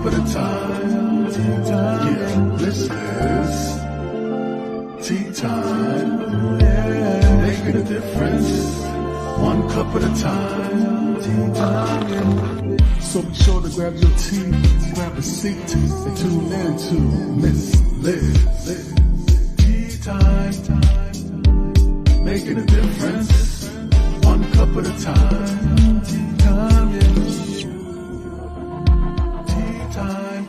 at a time. Yeah, this is tea time. Yeah, making a difference. One cup at a time. Tea time. So be sure to grab your tea, grab a seat, and tune in to Miss Liz. Tea time. Making a difference. One cup at a time. Tea time. Yeah. Tea time.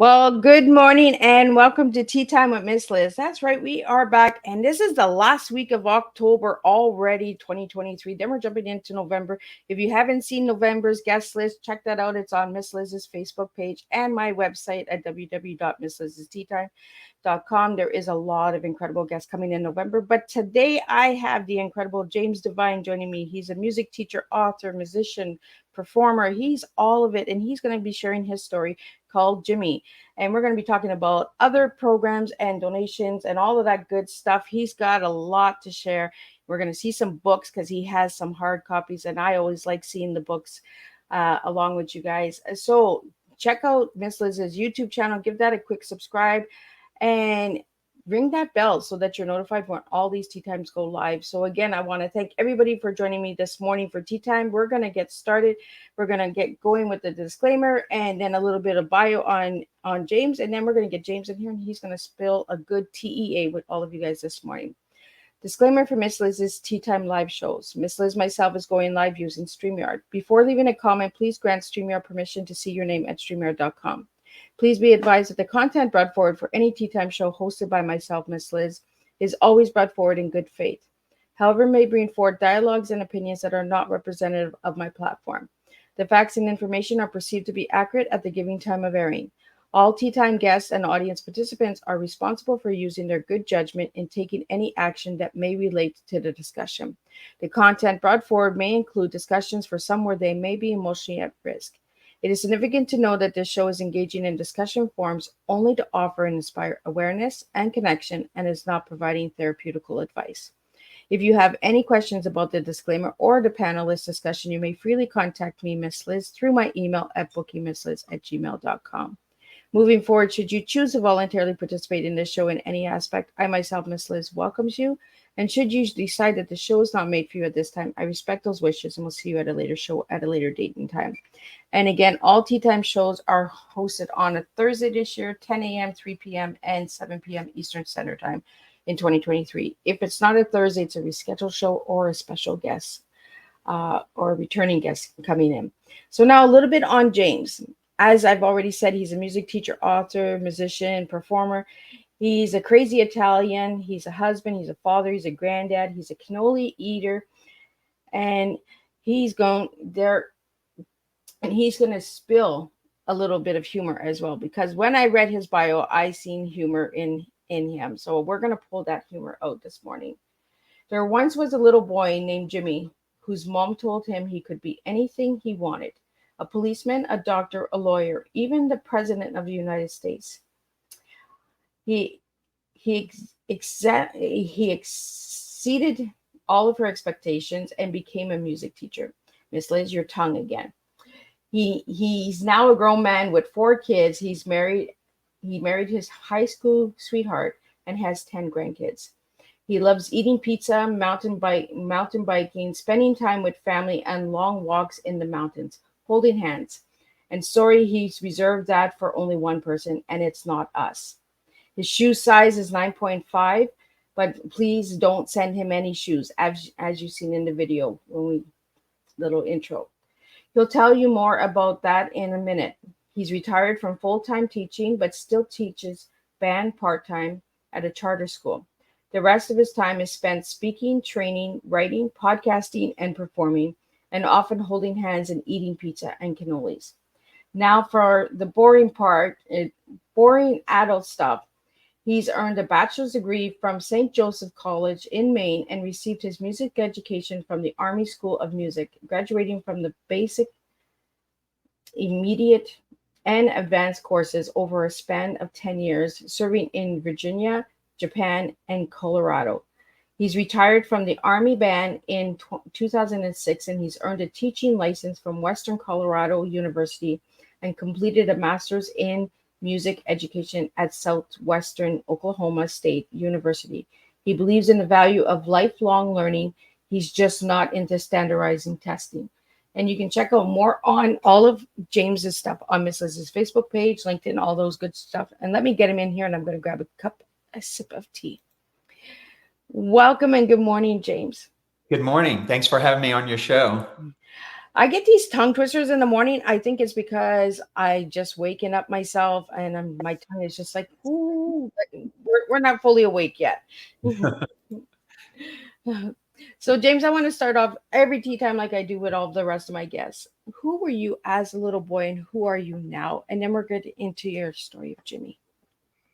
Well, good morning and welcome to Tea Time with Miss Liz. That's right, we are back, and this is the last week of October already, 2023. Then we're jumping into November. If you haven't seen November's guest list, check that out. It's on Miss Liz's Facebook page and my website at www.misslizsteatime.com. There is a lot of incredible guests coming in November, but today I have the incredible James Devine joining me. He's a music teacher, author, musician, performer. He's all of it, and he's going to be sharing his story called Jimmy. And we're going to be talking about other programs and donations and all of that good stuff. He's got a lot to share. We're going to see some books because he has some hard copies, and I always like seeing the books along with you guys. So check out Miss Liz's YouTube channel. Give that a quick subscribe and ring that bell so that you're notified when all these tea times go live. So again, I want to thank everybody for joining me this morning for tea time. We're going to get started. We're going to get going with the disclaimer and then a little bit of bio on James. And then we're going to get James in here and he's going to spill a good TEA with all of you guys this morning. Disclaimer for Miss Liz's Tea Time live shows. Miss Liz myself is going live using StreamYard. Before leaving a comment, please grant StreamYard permission to see your name at StreamYard.com. Please be advised that the content brought forward for any Tea Time show hosted by myself, Miss Liz, is always brought forward in good faith. However, may bring forward dialogues and opinions that are not representative of my platform. The facts and information are perceived to be accurate at the given time of airing. All Tea Time guests and audience participants are responsible for using their good judgment in taking any action that may relate to the discussion. The content brought forward may include discussions for some where they may be emotionally at risk. It is significant to know that this show is engaging in discussion forums only to offer and inspire awareness and connection and is not providing therapeutical advice. If you have any questions about the disclaimer or the panelist discussion, you may freely contact me, Miss Liz, through my email at bookingmissliz@gmail.com. Moving forward, should you choose to voluntarily participate in this show in any aspect, I myself, Miss Liz, welcomes you. And should you decide that the show is not made for you at this time, I respect those wishes and will see you at a later show at a later date and time. And again, all Tea Time shows are hosted on a Thursday this year, 10 a.m., 3 p.m., and 7 p.m. Eastern Standard Time in 2023. If it's not a Thursday, it's a rescheduled show or a special guest or a returning guest coming in. So now a little bit on James. As I've already said, he's a music teacher, author, musician, performer. He's a crazy Italian. He's a husband. He's a father. He's a granddad. He's a cannoli eater. And he's going there. And he's going to spill a little bit of humor as well, because when I read his bio, I seen humor in him. So we're going to pull that humor out this morning. There once was a little boy named Jimmy whose mom told him he could be anything he wanted: a policeman, a doctor, a lawyer, even the president of the United States. He exceeded all of her expectations and became a music teacher. Miss Liz, your tongue again. He's now a grown man with 4 kids. He's married. He married his high school sweetheart and has 10 grandkids. He loves eating pizza, mountain biking, spending time with family, and long walks in the mountains, holding hands. And sorry, he's reserved that for only one person, and it's not us. His shoe size is 9.5, but please don't send him any shoes, as you've seen in the video when we little intro. He'll tell you more about that in a minute. He's retired from full time teaching, but still teaches band part time at a charter school. The rest of his time is spent speaking, training, writing, podcasting, and performing, and often holding hands and eating pizza and cannolis. Now, for the boring part, boring adult stuff. He's earned a bachelor's degree from St. Joseph College in Maine and received his music education from the Army School of Music, graduating from the basic, immediate, and advanced courses over a span of 10 years, serving in Virginia, Japan, and Colorado. He's retired from the Army Band in 2006, and he's earned a teaching license from Western Colorado University and completed a master's in music education at Southwestern Oklahoma State University. He believes in the value of lifelong learning. He's just not into standardizing testing. And you can check out more on all of James's stuff on Miss Liz's Facebook page, LinkedIn, all those good stuff. And let me get him in here, and I'm going to grab a sip of tea. Welcome and good morning, James. Good morning. Thanks for having me on your show. I get these tongue twisters in the morning. I think it's because I just waking up myself, and my tongue is just like, ooh, we're not fully awake yet. So, James, I want to start off every tea time like I do with all the rest of my guests. Who were you as a little boy, and who are you now? And then we'll get into your story of Jimmy.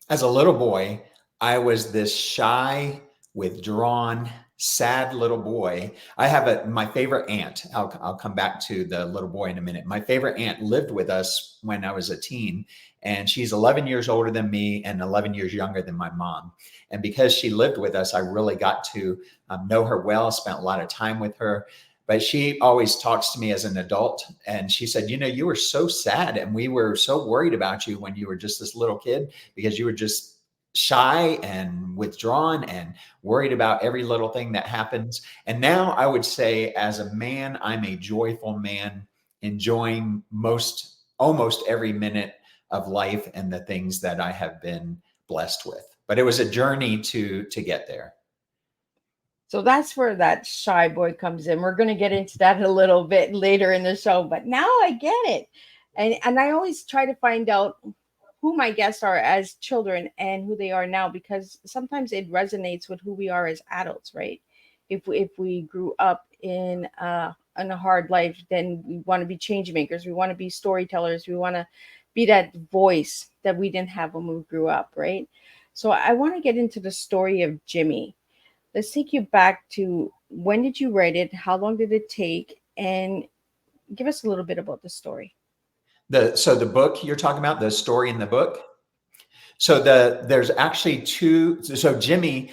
As a little boy, I was this shy, withdrawn, sad little boy. I have my favorite aunt. I'll come back to the little boy in a minute. My favorite aunt lived with us when I was a teen, and she's 11 years older than me and 11 years younger than my mom. And because she lived with us, I really got to know her well, spent a lot of time with her. But she always talks to me as an adult. And she said, you were so sad, and we were so worried about you when you were just this little kid, because you were just shy and withdrawn and worried about every little thing that happens. And now I would say, as a man, I'm a joyful man, enjoying almost every minute of life and the things that I have been blessed with. But it was a journey to get there. So that's where that shy boy comes in. We're going to get into that a little bit later in the show, but now I get it. And I always try to find out who my guests are as children and who they are now, because sometimes it resonates with who we are as adults, right? If we grew up in a hard life, then we want to be change makers. We want to be storytellers. We want to be that voice that we didn't have when we grew up, right? So I want to get into the story of Jimmy. Let's take you back to, when did you write it? How long did it take? And give us a little bit about the story. So the book you're talking about, the story in the book. So there's actually two. So Jimmy,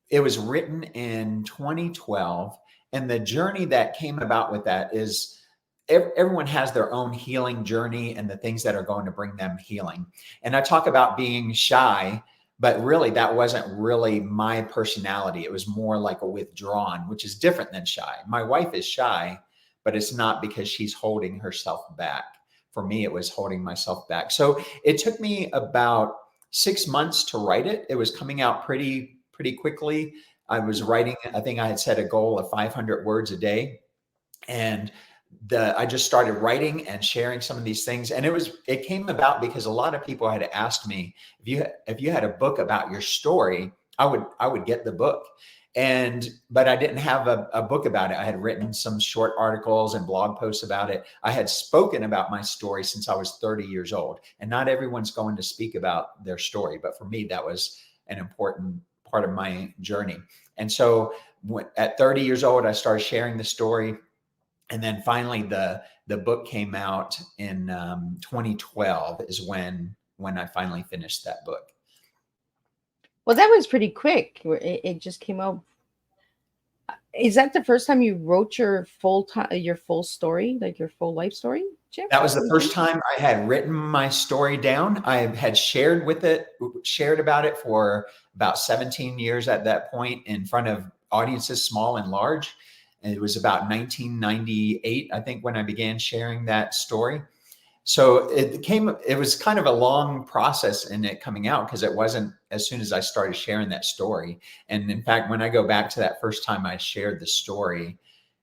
it was written in 2012, and the journey that came about with that is everyone has their own healing journey and the things that are going to bring them healing. And I talk about being shy, but really that wasn't really my personality. It was more like a withdrawn, which is different than shy. My wife is shy, but it's not because she's holding herself back. For me, it was holding myself back. So it took me about 6 months to write it. It was coming out pretty quickly. I was writing, I think I had set a goal of 500 words a day. And I just started writing and sharing some of these things. And it came about because a lot of people had asked me, if you had a book about your story, I would get the book. But I didn't have a book about it. I had written some short articles and blog posts about it. I had spoken about my story since I was 30 years old, and not everyone's going to speak about their story. But for me, that was an important part of my journey. And so at 30 years old, I started sharing the story. And then finally the book came out in 2012 is when I finally finished that book. Well, that was pretty quick. It just came out. Is that the first time you wrote your full story, like your full life story, Jim? That was the first time I had written my story down. I had shared about it for about 17 years at that point in front of audiences, small and large. And it was about 1998, I think, when I began sharing that story. So it was kind of a long process in it coming out, because it wasn't as soon as I started sharing that story. And in fact, when I go back to that first time I shared the story,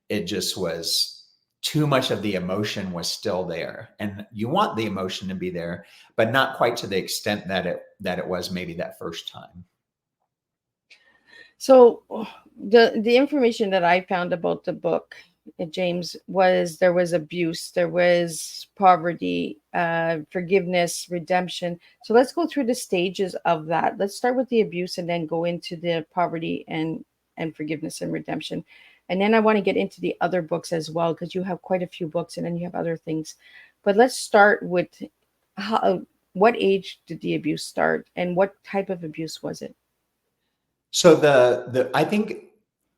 it just was too much of the emotion was still there. And you want the emotion to be there, but not quite to the extent that it was maybe that first time. So the information that I found about the book, James, was there was abuse, there was poverty, forgiveness, redemption. So let's go through the stages of that. Let's start with the abuse and then go into the poverty and forgiveness and redemption. And then I want to get into the other books as well, because you have quite a few books and then you have other things. But let's start with what age did the abuse start and what type of abuse was it? So the I think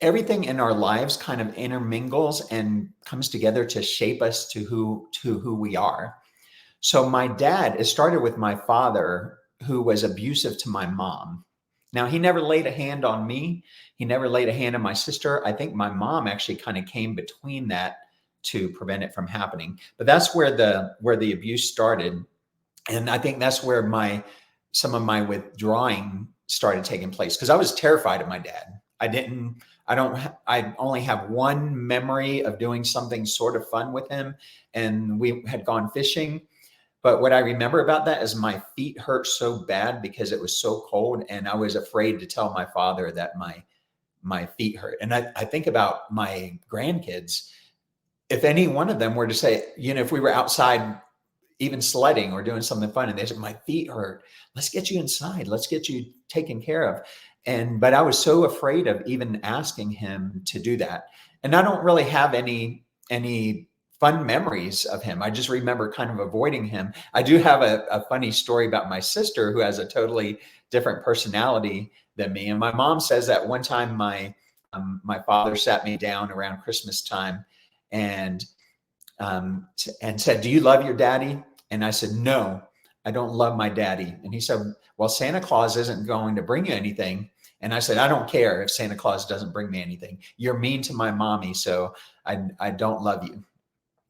everything in our lives kind of intermingles and comes together to shape us to who we are. So my dad, it started with my father, who was abusive to my mom. Now, he never laid a hand on me. He never laid a hand on my sister. I think my mom actually kind of came between that to prevent it from happening. But that's where the abuse started. And I think that's where some of my withdrawing started taking place, because I was terrified of my dad. I only have one memory of doing something sort of fun with him, and we had gone fishing. But what I remember about that is my feet hurt so bad because it was so cold, and I was afraid to tell my father that my feet hurt. And I think about my grandkids. If any one of them were to say, if we were outside even sledding or doing something fun, and they said, my feet hurt, let's get you inside, let's get you taken care of. But I was so afraid of even asking him to do that. And I don't really have any fun memories of him. I just remember kind of avoiding him. I do have a funny story about my sister, who has a totally different personality than me. And my mom says that one time my father sat me down around Christmas time and said, "Do you love your daddy?" And I said, "No, I don't love my daddy." And he said, "Well, Santa Claus isn't going to bring you anything." And I said, "I don't care if Santa Claus doesn't bring me anything. You're mean to my mommy, so I don't love you."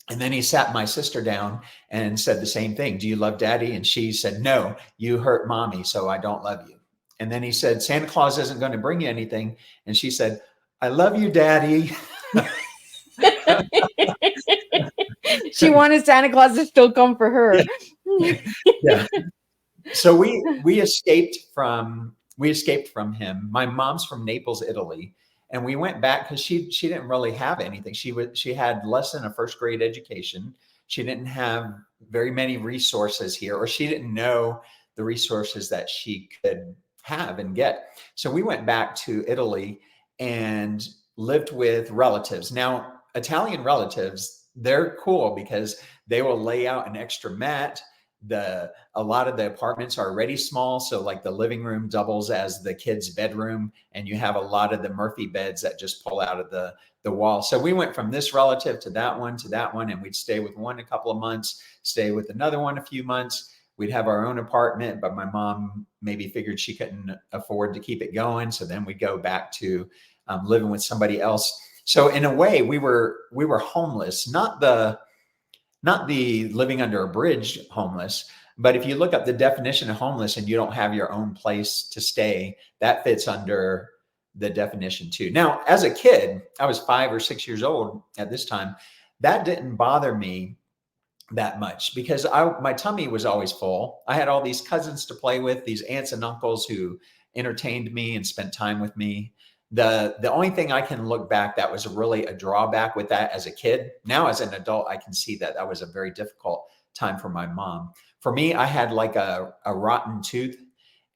And then he sat my sister down and said the same thing. "Do you love daddy?" And she said, "No, you hurt mommy, so I don't love you." And then he said, "Santa Claus isn't going to bring you anything." And she said, "I love you, daddy." She wanted Santa Claus to still come for her. Yeah. So we escaped from him. My mom's from Naples, Italy, and we went back because she didn't really have anything. She had less than a first grade education. She didn't have very many resources here, or she didn't know the resources that she could have and get. So we went back to Italy and lived with relatives. Now, Italian relatives, they're cool because they will lay out an extra mat. A lot of the apartments are already small, so like the living room doubles as the kids' bedroom, and you have a lot of the Murphy beds that just pull out of the wall. So we went from this relative to that one, and we'd stay with one a couple of months, stay with another one a few months. We'd have our own apartment, but my mom maybe figured she couldn't afford to keep it going, so then we'd go back to living with somebody else. So in a way, we were homeless, not the living under a bridge homeless, but if you look up the definition of homeless and you don't have your own place to stay, that fits under the definition too. Now, as a kid, I was 5 or 6 years old at this time. That didn't bother me that much because my tummy was always full. I had all these cousins to play with, these aunts and uncles who entertained me and spent time with me. The only thing I can look back that was really a drawback with that as a kid. Now as an adult, I can see that was a very difficult time for my mom. For me, I had like a rotten tooth,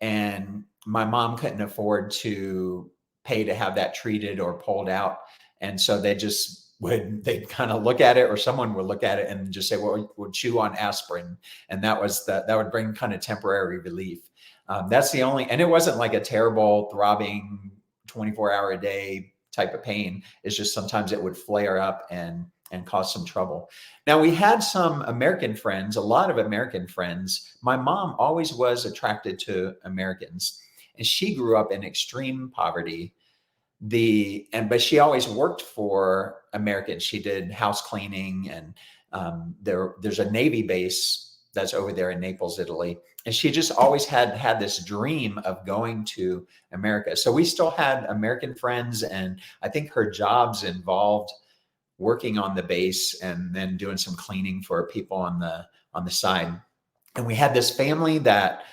and my mom couldn't afford to pay to have that treated or pulled out. And so they'd kind of look at it, or someone would look at it and just say, "Well, we'll chew on aspirin." And that would bring kind of temporary relief. That's the only, and it wasn't like a terrible throbbing 24-hour a day type of pain. It's just sometimes it would flare up and cause some trouble. Now, we had some American friends, a lot of American friends. My mom always was attracted to Americans, and she grew up in extreme poverty. But she always worked for Americans. She did house cleaning, and there's a Navy base that's over there in Naples, Italy. And she just always had this dream of going to America. So we still had American friends, and I think her jobs involved working on the base and then doing some cleaning for people on the side. And we had this family that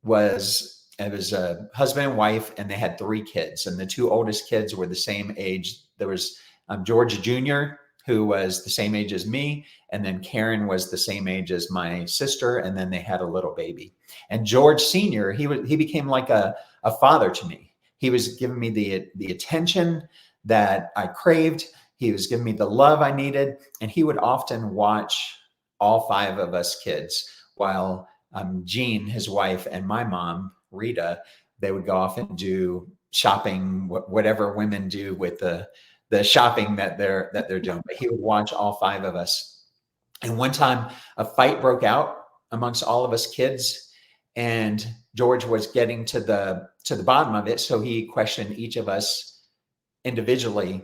was a husband and wife, and they had 3 kids, and the 2 oldest kids were the same age. There was George Jr., who was the same age as me, and then Karen was the same age as my sister, and then they had a little baby. And George Sr., he became like a father to me. He was giving me the attention that I craved. He was giving me the love I needed, and he would often watch all 5 of us kids while Jean, his wife, and my mom, Rita, they would go off and do shopping, whatever women do with the shopping that they're doing. But he would watch all 5 of us. And one time a fight broke out amongst all of us kids, and George was getting to the bottom of it. So he questioned each of us individually.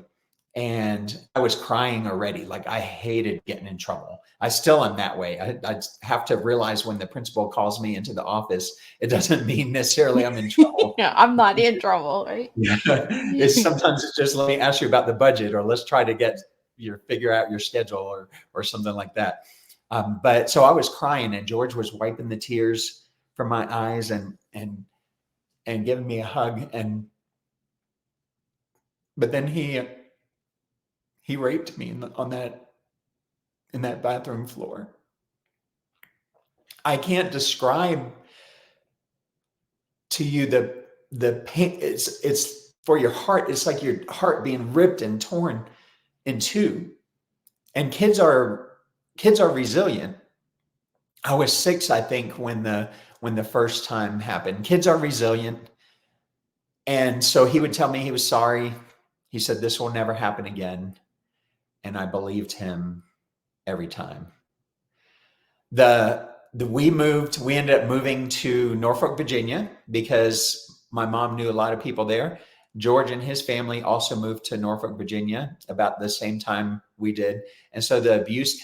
And I was crying already. Like, I hated getting in trouble. I still am that way. I have to realize when the principal calls me into the office, it doesn't mean necessarily I'm in trouble. Yeah, I'm not in trouble, right? Sometimes it's just, let me ask you about the budget, or let's try to figure out your schedule, or something like that. But so I was crying, and George was wiping the tears from my eyes and giving me a hug. But then he raped me in that bathroom floor. I can't describe to you the pain. It's for your heart. It's like your heart being ripped and torn in 2. And kids are resilient. I was 6, I think, when the first time happened. Kids are resilient. And so he would tell me he was sorry. He said, "This will never happen again." And I believed him every time. We ended up moving to Norfolk, Virginia, because my mom knew a lot of people there. George and his family also moved to Norfolk, Virginia about the same time we did. And so the abuse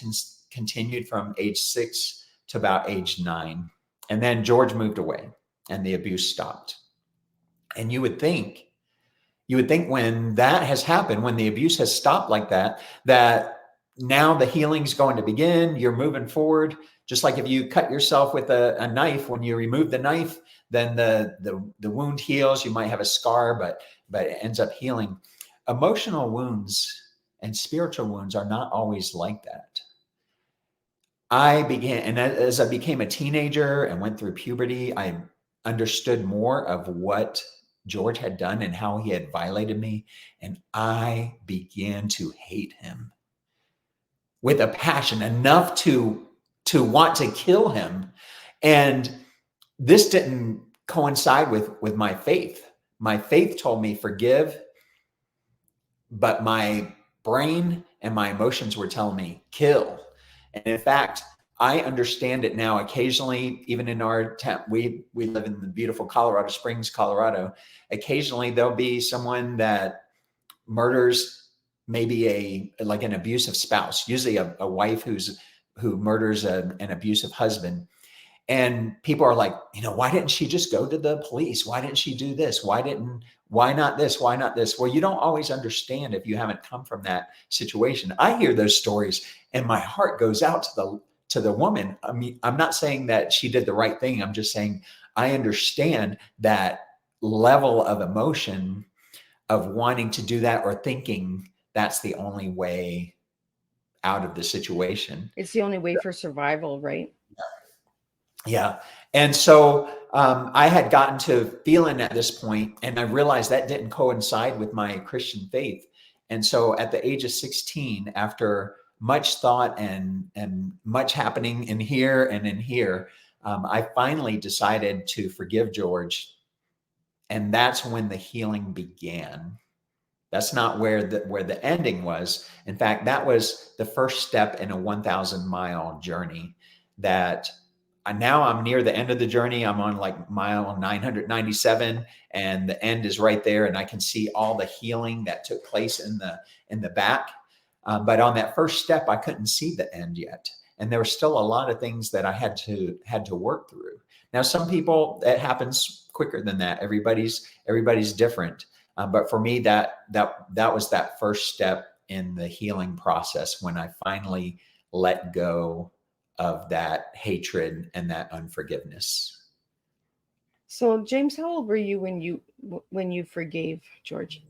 continued from age 6 to about age 9. And then George moved away and the abuse stopped. And you would think when that has happened, when the abuse has stopped like that, that now the healing's going to begin. You're moving forward. Just like if you cut yourself with a knife, when you remove the knife, then the wound heals. You might have a scar, but it ends up healing. Emotional wounds and spiritual wounds are not always like that. As I became a teenager and went through puberty, I understood more of what George had done and how he had violated me. And I began to hate him with a passion enough to want to kill him. And this didn't coincide with my faith. My faith told me forgive, but my brain and my emotions were telling me kill. And in fact, I understand it now. Occasionally, even in our town, we live in the beautiful Colorado Springs, Colorado. Occasionally, there'll be someone that murders maybe an abusive spouse, usually a wife who murders an abusive husband. And people are like, why didn't she just go to the police? Why didn't she do this? Why not this? Why not this? Well, you don't always understand if you haven't come from that situation. I hear those stories and my heart goes out to the woman. I mean, I'm not saying that she did the right thing. I'm just saying I understand that level of emotion of wanting to do that or thinking that's the only way out of the situation. It's the only way for survival, right? Yeah. And so I had gotten to feeling at this point, and I realized that didn't coincide with my Christian faith. And so at the age of 16, after much thought and much happening in here and in here, I finally decided to forgive George. And that's when the healing began. That's not where the ending was. In fact, that was the first step in a 1,000-mile journey that now I'm near the end of the journey. I'm on like mile 997 and the end is right there. And I can see all the healing that took place in the back. But on that first step, I couldn't see the end yet. And there were still a lot of things that I had to work through. Now, some people, it happens quicker than that. Everybody's different. But for me, that was that first step in the healing process when I finally let go of that hatred and that unforgiveness. So, James, how old were you when you forgave George?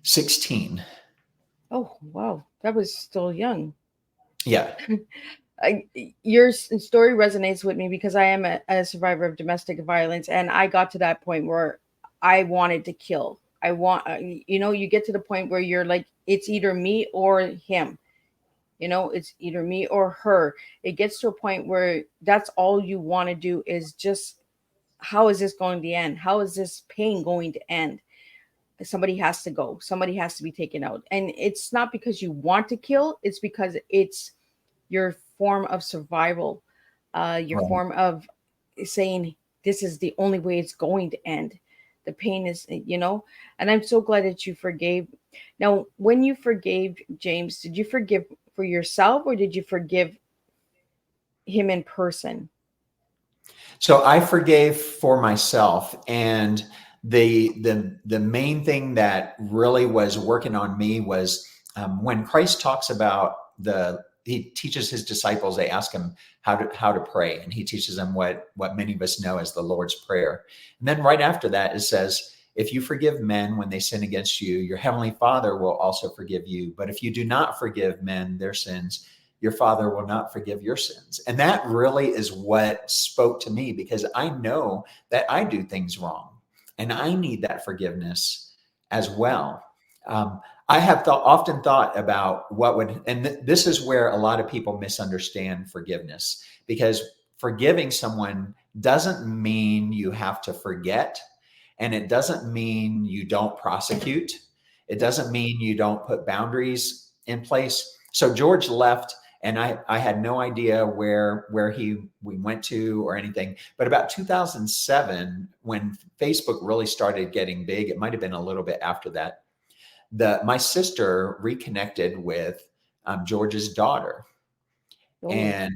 16. Oh, wow, that was still young. Yeah. Your story resonates with me because I am a survivor of domestic violence, and I got to that point where I wanted to kill. You get to the point where you're like, it's either me or him. It's either me or her. It gets to a point where that's all you want to do is just, how is this going to end? How is this pain going to end? Somebody has to go. Somebody has to be taken out. And it's not because you want to kill. It's because it's your form of survival, your Right. form of saying, this is the only way it's going to end. The pain is, and I'm so glad that you forgave. Now, when you forgave James, did you forgive for yourself or did you forgive him in person? So I forgave for myself, and the main thing that really was working on me was when Christ talks about he teaches his disciples. They ask him how to pray, and he teaches them what many of us know as the Lord's Prayer. And then right after that, it says, "If you forgive men when they sin against you, your heavenly Father will also forgive you. But if you do not forgive men their sins, your Father will not forgive your sins." And that really is what spoke to me, because I know that I do things wrong and I need that forgiveness as well. I have often thought about this is where a lot of people misunderstand forgiveness, because forgiving someone doesn't mean you have to forget, and it doesn't mean you don't prosecute. It doesn't mean you don't put boundaries in place. So George left, and I had no idea where we went to or anything. But about 2007, when Facebook really started getting big, it might have been a little bit after that, my sister reconnected with George's daughter, Oh, and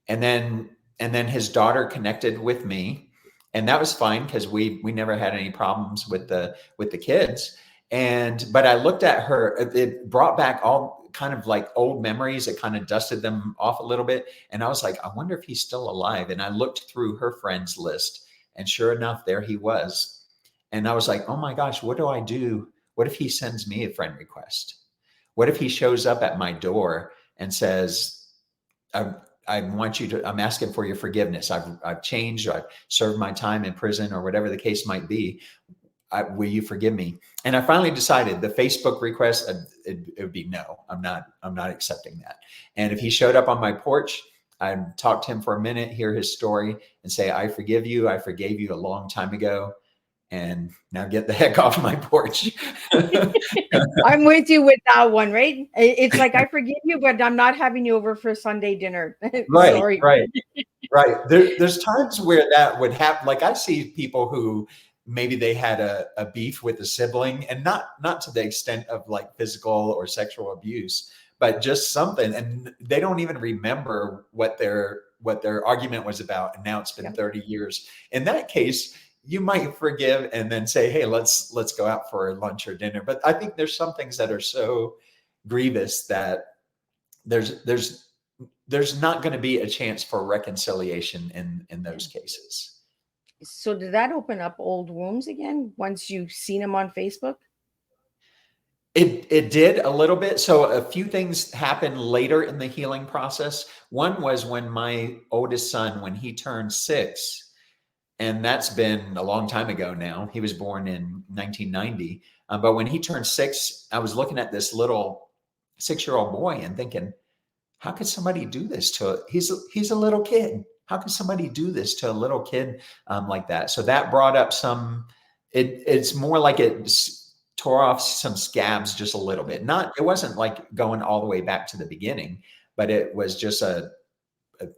then his daughter connected with me, and that was fine because we never had any problems with the kids. But I looked at her; it brought back all kind of like old memories. It kind of dusted them off a little bit, and I was like, I wonder if he's still alive. And I looked through her friends list, and sure enough, there he was. And I was like, oh my gosh, what do I do? What if he sends me a friend request? What if he shows up at my door and says, I want you to, I'm asking for your forgiveness. I've changed, or I've served my time in prison, or whatever the case might be. Will you forgive me? And I finally decided the Facebook request, it would be no, I'm not accepting that. And if he showed up on my porch, I'd talk to him for a minute, hear his story, and say, I forgive you. I forgave you a long time ago. And now get the heck off my porch. I'm with you with that one, right? It's like, I forgive you, but I'm not having you over for Sunday dinner. Right, Sorry. right. There's times where that would happen. Like I see people who maybe they had a beef with a sibling, and not to the extent of like physical or sexual abuse, but just something, and they don't even remember what their argument was about. And now it's been 30 years. In that case, you might forgive and then say, hey, let's go out for lunch or dinner. But I think there's some things that are so grievous that there's not going to be a chance for reconciliation in those cases. So did that open up old wounds again once you've seen him on Facebook? It did a little bit. So a few things happened later in the healing process. One was when my oldest son, when he turned 6, and that's been a long time ago now. He was born in 1990. But when he turned 6, I was looking at this little 6-year-old boy and thinking, how could somebody do this to he's a little kid. How could somebody do this to a little kid like that? So that brought up some, it's more like tore off some scabs just a little bit. Not, it wasn't like going all the way back to the beginning, but it was just a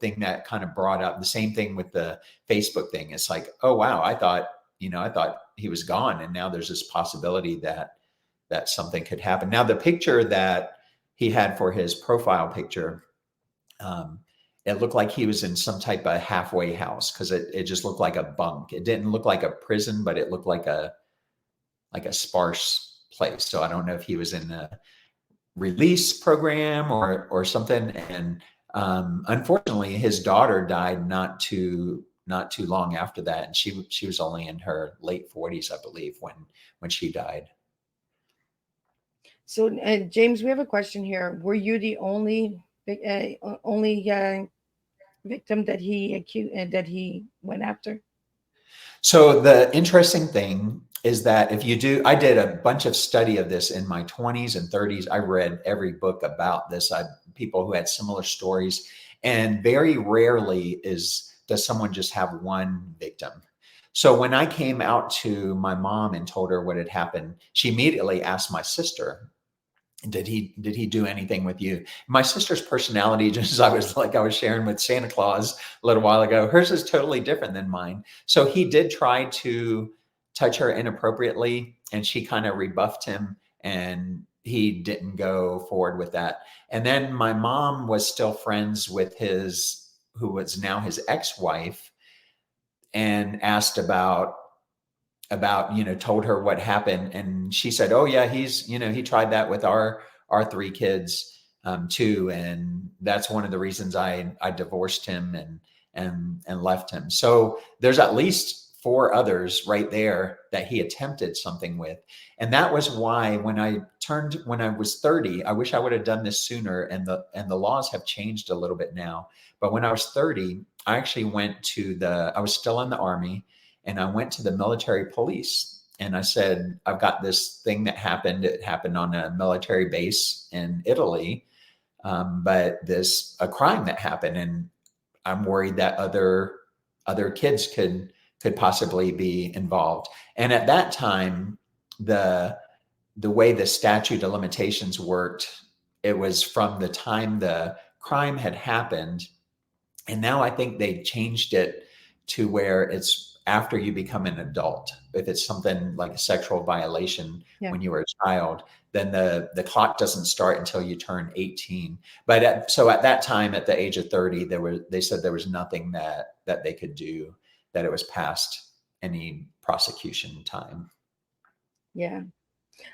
thing that kind of brought up the same thing with the Facebook thing. It's like, oh wow, I thought he was gone, and now there's this possibility that something could happen. Now the picture that he had for his profile picture, it looked like he was in some type of halfway house because it just looked like a bunk. It didn't look like a prison, but it looked like a sparse place. So I don't know if he was in a release program or something. And unfortunately, his daughter died not too long after that, and she was only in her late 40s, I believe, when she died. So, James, we have a question here. Were you the only victim that he accused that he went after? So the interesting thing is that if you do, I did a bunch of study of this in my 20s and 30s. I read every book about this. People who had similar stories, and very rarely does someone just have one victim. So when I came out to my mom and told her what had happened, she immediately asked my sister, did he do anything with you? My sister's personality, just as I was sharing with Santa Claus a little while ago, hers is totally different than mine. So he did try to touch her inappropriately, and she kind of rebuffed him, and he didn't go forward with that. And then my mom was still friends with who was now his ex-wife, and asked about told her what happened, and she said, oh yeah, he tried that with our three kids too, and that's one of the reasons I divorced him and left him. So there's at least four others right there that he attempted something with. And that was why when I was 30, I wish I would have done this sooner, and the laws have changed a little bit now, but when I was 30, I actually I was still in the Army, and I went to the military police, and I said, I've got this thing that happened. It happened on a military base in Italy, but a crime that happened, and I'm worried that other kids could possibly be involved. And at that time, the way the statute of limitations worked, it was from the time the crime had happened. And now I think they changed it to where it's after you become an adult. If it's something like a sexual violation when you were a child, then the clock doesn't start until you turn 18. But so at that time, at the age of 30, they said there was nothing that they could do, that it was past any prosecution time. Yeah.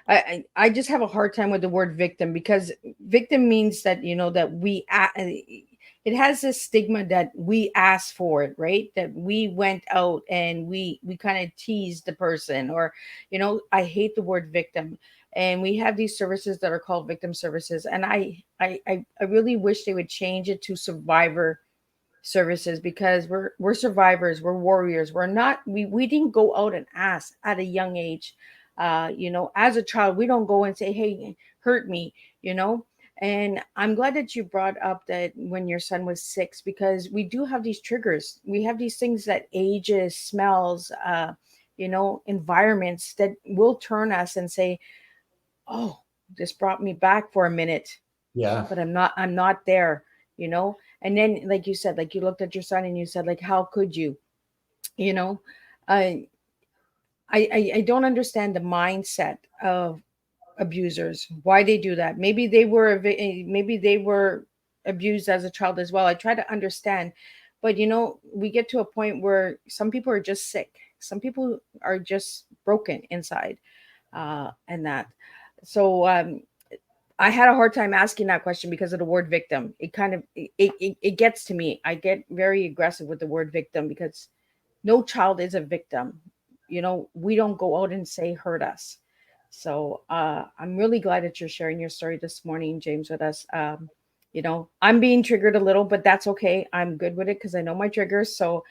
I just have a hard time with the word victim, because victim means that, that it has this stigma that we asked for it, right? That we went out and we kind of teased the person, or, I hate the word victim. And we have these services that are called victim services. And I really wish they would change it to survivor services, because we're survivors, we're warriors. We didn't go out and ask at a young age. As a child, we don't go and say, hey, hurt me, and I'm glad that you brought up that when your son was 6, because we do have these triggers. We have these things that ages, smells, environments that will turn us and say, oh, this brought me back for a minute, Yeah. but I'm not there, and then, like you said, like you looked at your son and you said, like, how could you, you know I I don't understand the mindset of abusers, why they do that. Maybe they were abused as a child as well. I try to understand, but we get to a point where some people are just sick, some people are just broken inside, and that. So I had a hard time asking that question because of the word victim. It kind of it gets to me. I get very aggressive with the word victim, because no child is a victim. We don't go out and say hurt us. So I'm really glad that you're sharing your story this morning, James, with us. I'm being triggered a little, but that's okay. I'm good with it because I know my triggers. So,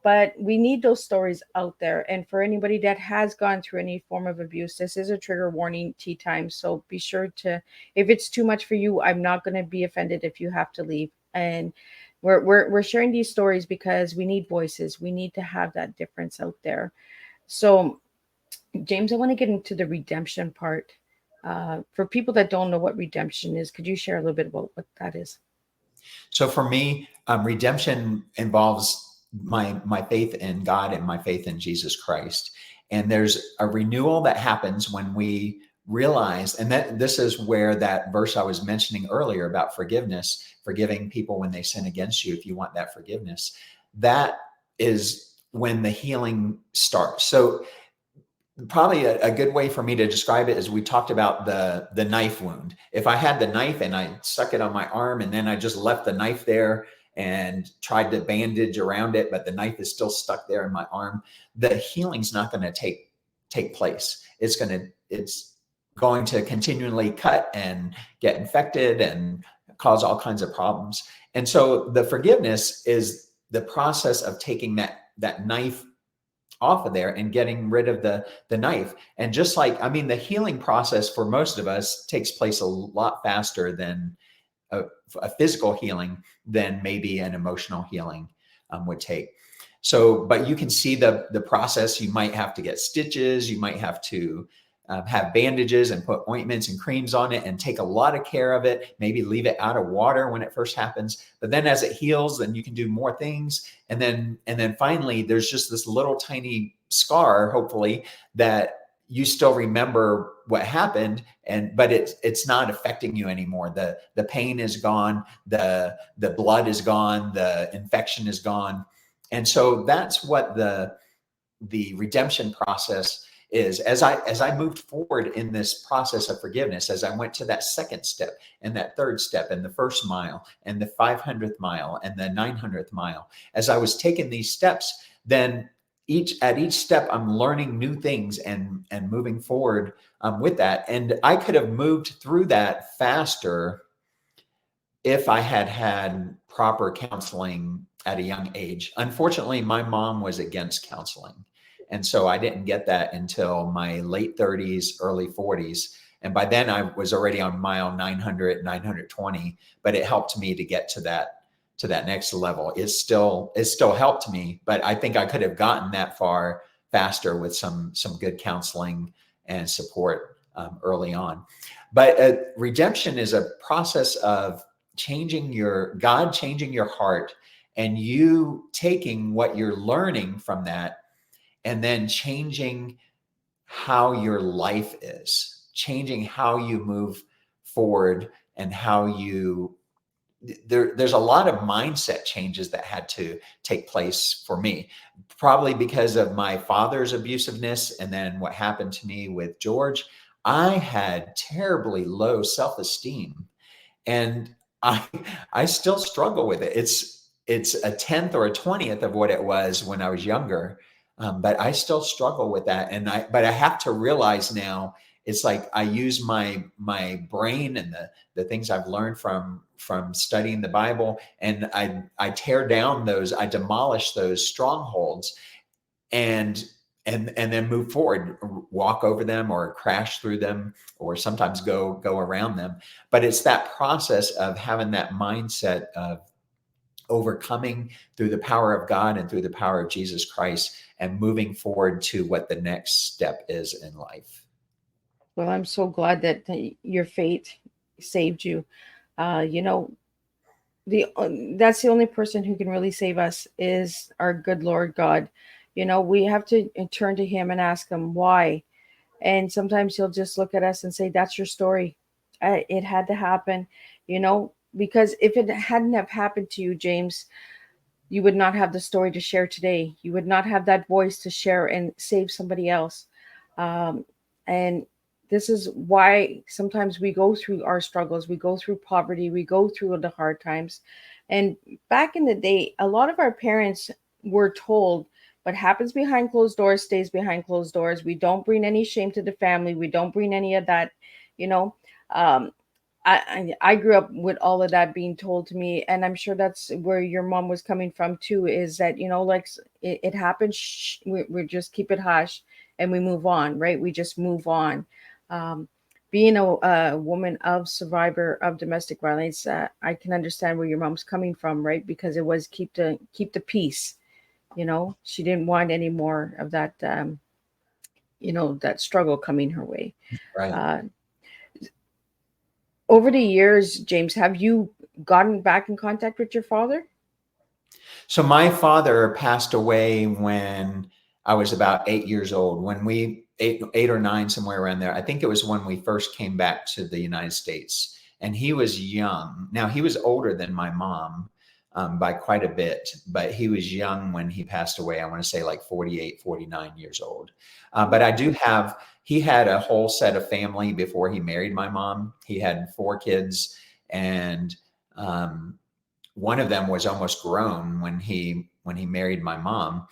but we need those stories out there. And for anybody that has gone through any form of abuse, this is a trigger warning, tea time. So be sure to, if it's too much for you, I'm not going to be offended if you have to leave. And we're sharing these stories because we need voices. We need to have that difference out there. So James, I want to get into the redemption part. For people that don't know what redemption is, could you share a little bit about what that is? So for me, redemption involves my faith in God and my faith in Jesus Christ. And there's a renewal that happens when we realize, and that this is where that verse I was mentioning earlier about forgiveness, forgiving people when they sin against you, if you want that forgiveness, that is when the healing starts. So probably a good way for me to describe it is we talked about the knife wound. If I had the knife and I stuck it on my arm and then I just left the knife there and tried to bandage around it, but the knife is still stuck there in my arm, the healing's not going to take place. It's going to continually cut and get infected and cause all kinds of problems. And so the forgiveness is the process of taking that knife off of there and getting rid of the knife. And just like, I mean, the healing process for most of us takes place a lot faster than a physical healing than maybe an emotional healing would take. So, but you can see the process. You might have to get stitches. You might have to have bandages and put ointments and creams on it and take a lot of care of it. Maybe leave it out of water when it first happens. But then as it heals, then you can do more things. And then finally, there's just this little tiny scar, hopefully, that you still remember what happened, but it's not affecting you anymore. The pain is gone, the blood is gone, the infection is gone. And so that's what the redemption process is. As I moved forward in this process of forgiveness, as I went to that second step and that third step and the first mile and the 500th mile and the 900th mile, as I was taking these steps, then at each step, I'm learning new things and moving forward with that. And I could have moved through that faster if I had had proper counseling at a young age. Unfortunately, my mom was against counseling. And so I didn't get that until my late 30s, early 40s. And by then I was already on mile 900, 920, but it helped me to get to that next level. It still helped me, but I think I could have gotten that far faster with some good counseling and support early on. But redemption is a process of changing your heart and you taking what you're learning from that and then changing how your life is, changing how you move forward and how you there's a lot of mindset changes that had to take place for me, probably because of my father's abusiveness and then what happened to me with George. I had terribly low self-esteem, and I I still struggle with it. It's a tenth or a 20th of what it was when I was younger, but I still struggle with that. But I have to realize now it's like I use my brain and the things I've learned from studying the Bible, and I tear down I demolish those strongholds, and and then move forward, walk over them or crash through them, or sometimes go around them. But it's that process of having that mindset of overcoming through the power of God and through the power of Jesus Christ and moving forward to what the next step is in life. Well, I'm so glad that your faith saved you. You know, the that's the only person who can really save us is our good Lord God. You know, we have to turn to Him and ask Him why. And sometimes He'll just look at us and say, "That's your story. It had to happen." You know, because if it hadn't have happened to you, James, you would not have the story to share today. You would not have that voice to share and save somebody else. And this is why sometimes we go through our struggles, we go through poverty, we go through the hard times. And back in the day, a lot of our parents were told what happens behind closed doors stays behind closed doors. We don't bring any shame to the family. We don't bring any of that, you know. Um, I grew up with all of that being told to me, and I'm sure that's where your mom was coming from too. Is that, you know, like it happens, we just keep it hush and we move on, right? We just move on. Um, Being a woman of survivor of domestic violence, I can understand where your mom's coming from, right? Because it was keep the peace. You know, she didn't want any more of that. that struggle coming her way. Right. Uh, over the years, James, have you gotten back in contact with your father? So my father passed away when I was about 8 years old. When we 8 or 9, somewhere around there. I think it was when we first came back to the United States, and he was young. Now he was older than my mom by quite a bit, but he was young when he passed away. I want to say like 48, 49 years old. But I do have. He had a whole set of family before he married my mom. He had 4 kids, and one of them was almost grown when he married my mom.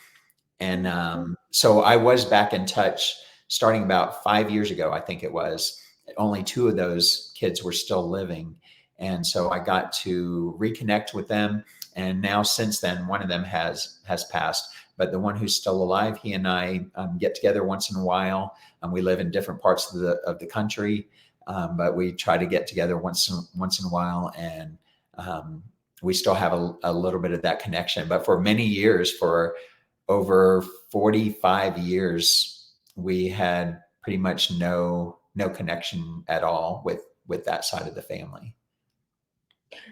And so I was back in touch starting about 5 years ago, I think it was. Only 2 of those kids were still living. And so I got to reconnect with them. And now since then, one of them has passed. But the one who's still alive, he and I get together once in a while. We live in different parts of the country, but we try to get together once in a while. And we still have a little bit of that connection. But for many years, for over 45 years, we had pretty much no connection at all with that side of the family.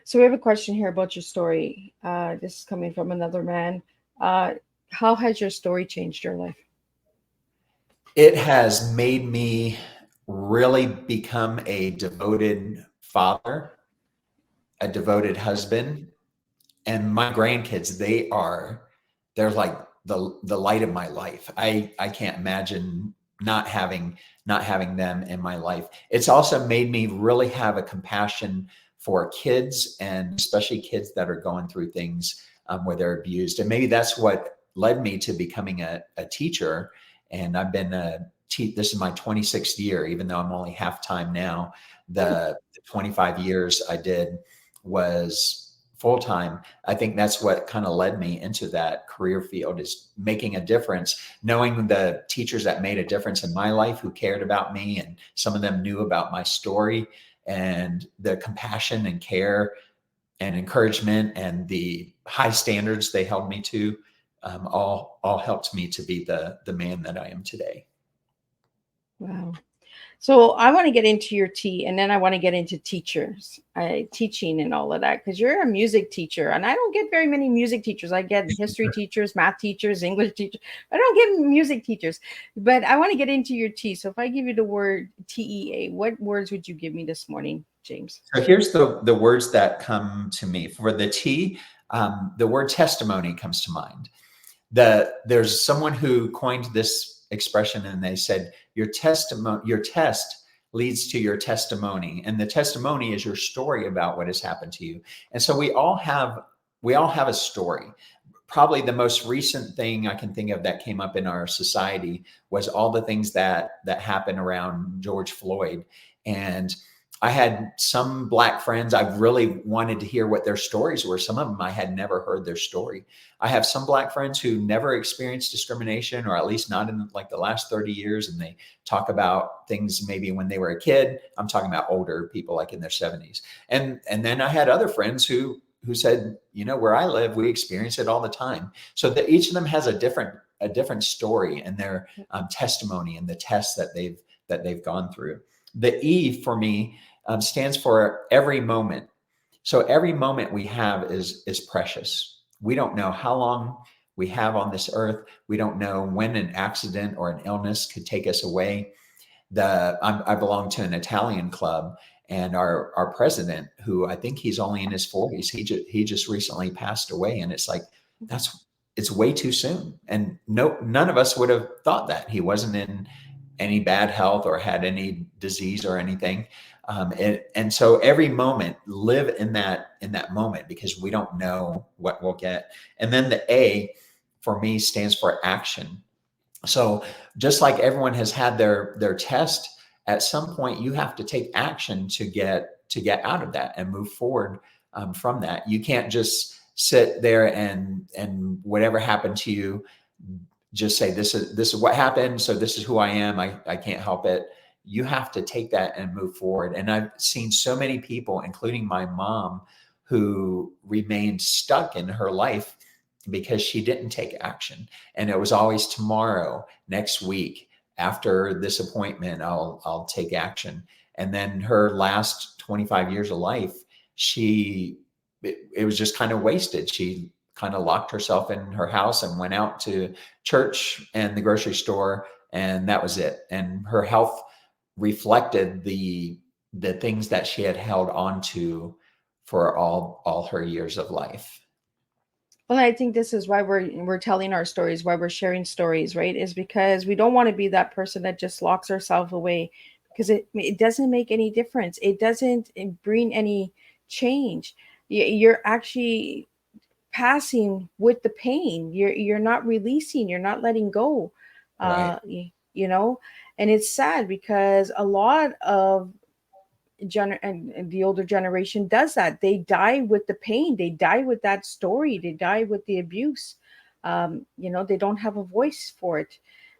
So we have a question here about your story. This is coming from another man. How has your story changed your life? It has made me really become a devoted father, a devoted husband, and my grandkids, they're like the light of my life. I can't imagine not having them in my life. It's also made me really have a compassion for kids, and especially kids that are going through things where they're abused. And maybe that's what led me to becoming a teacher. And I've been this is my 26th year, even though I'm only half time now. The 25 years I did was full time. I think that's what kind of led me into that career field, is making a difference, knowing the teachers that made a difference in my life, who cared about me, and some of them knew about my story, and the compassion and care and encouragement and the high standards they held me to, all helped me to be the man that I am today. Wow. So I want to get into your tea, and then I want to get into teachers, teaching and all of that, because you're a music teacher, and I don't get very many music teachers. I get history teachers, math teachers, English teachers. I don't get music teachers, but I want to get into your tea. So if I give you the word TEA, what words would you give me this morning, James? So here's the words that come to me. For the T, the word testimony comes to mind. There's someone who coined this expression, and they said your test leads to your testimony, and the testimony is your story about what has happened to you. And so we all have a story. Probably the most recent thing I can think of that came up in our society was all the things that happened around George Floyd. And I had some Black friends. I really wanted to hear what their stories were. Some of them I had never heard their story. I have some Black friends who never experienced discrimination, or at least not in like the last 30 years. And they talk about things maybe when they were a kid. I'm talking about older people, like in their 70s. And then I had other friends who said, where I live, we experience it all the time. So that each of them has a different story and their testimony and the tests that they've gone through. The E for me stands for every moment. So every moment we have is precious. We don't know how long we have on this earth. We don't know when an accident or an illness could take us away. I belong to an Italian club, and our president, who I think he's only in his 40s, he just recently passed away, and it's like it's way too soon. And none of us would have thought that. He wasn't in any bad health or had any disease or anything. And so every moment, live in that moment, because we don't know what we'll get. And then the A for me stands for action. So just like everyone has had their test, at some point you have to take action to get out of that and move forward from that. You can't just sit there and whatever happened to you, just say, this is what happened, so this is who I am. I can't help it. You have to take that and move forward. And I've seen so many people, including my mom, who remained stuck in her life because she didn't take action. And it was always tomorrow, next week, after this appointment, I'll take action. And then her last 25 years of life, it was just kind of wasted. She kind of locked herself in her house and went out to church and the grocery store, and that was it. And her health reflected the things that she had held on to for all her years of life. Well, I think this is why we're telling our stories, why we're sharing stories, right? Is because we don't want to be that person that just locks herself away, because it doesn't make any difference. It doesn't bring any change. You're actually passing with the pain. You're not releasing. You're not letting go. Right. You know, and it's sad because a lot of and the older generation does that. They die with the pain, they die with that story, they die with the abuse. You know, they don't have a voice for it.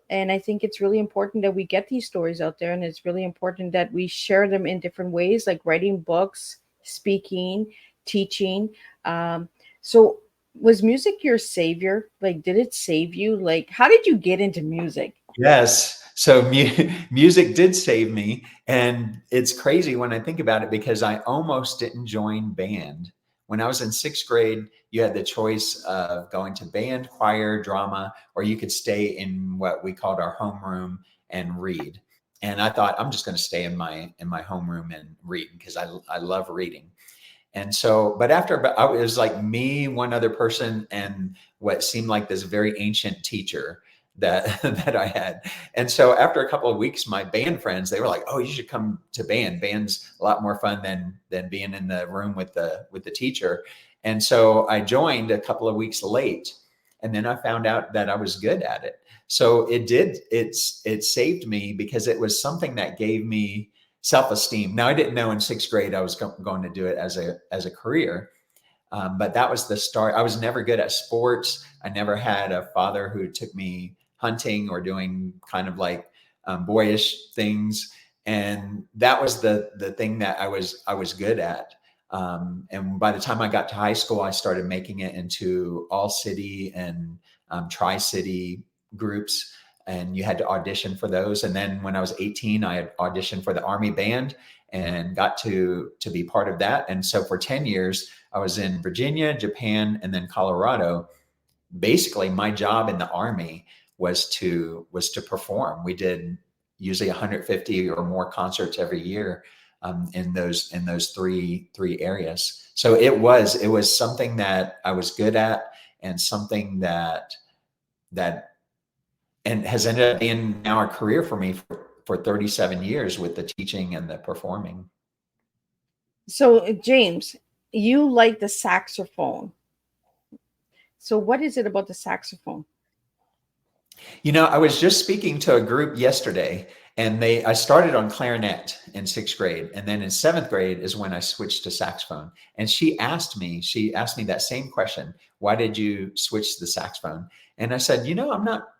And I think it's really important that we get these stories out there, and it's really important that we share them in different ways, like writing books, speaking, teaching. So was music your savior? Like, did it save you? Like, how did you get into music? Yes. So music did save me. And it's crazy when I think about it, because I almost didn't join band. When I was in sixth grade, you had the choice of going to band, choir, drama, or you could stay in what we called our homeroom and read. And I thought, I'm just going to stay in my homeroom and read, because I love reading. And so, but after, it was like me, one other person, and what seemed like this very ancient teacher that that I had. And so after a couple of weeks, my band friends, they were like, "Oh, you should come to band. Band's a lot more fun than being in the room with the teacher." And so I joined a couple of weeks late, and then I found out that I was good at it. So it saved me, because it was something that gave me self-esteem. Now, I didn't know in sixth grade I was going to do it as a career. But that was the start. I was never good at sports. I never had a father who took me hunting or doing kind of like boyish things. And that was the thing that I was good at. And by the time I got to high school, I started making it into all city and tri-city groups. And you had to audition for those. And then when I was 18, I had auditioned for the Army band and got to be part of that. And so for 10 years, I was in Virginia, Japan, and then Colorado. Basically, my job in the Army was to perform. We did usually 150 or more concerts every year in those three areas. So it was something that I was good at, and something that and has ended up being now a career for me for 37 years, with the teaching and the performing. So, James, you like the saxophone. So, what is it about the saxophone? You know, I was just speaking to a group yesterday, and I started on clarinet in sixth grade. And then in seventh grade is when I switched to saxophone. And she asked me that same question. Why did you switch to the saxophone? And I said,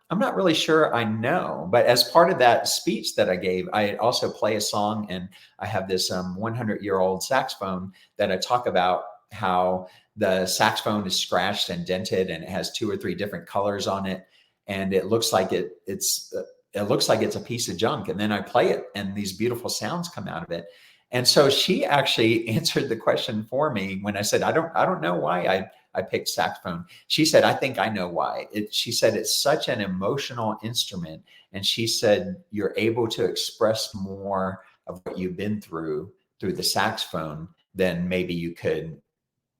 I'm not really sure I know. But as part of that speech that I gave, I also play a song, and I have this 100-year-old saxophone that I talk about how the saxophone is scratched and dented, and it has 2 or 3 different colors on it. And it looks like it's a piece of junk. And then I play it, and these beautiful sounds come out of it. And so she actually answered the question for me when I said, I don't know why I picked saxophone. She said, I think I know why. She said, it's such an emotional instrument. And she said, you're able to express more of what you've been through the saxophone than maybe you could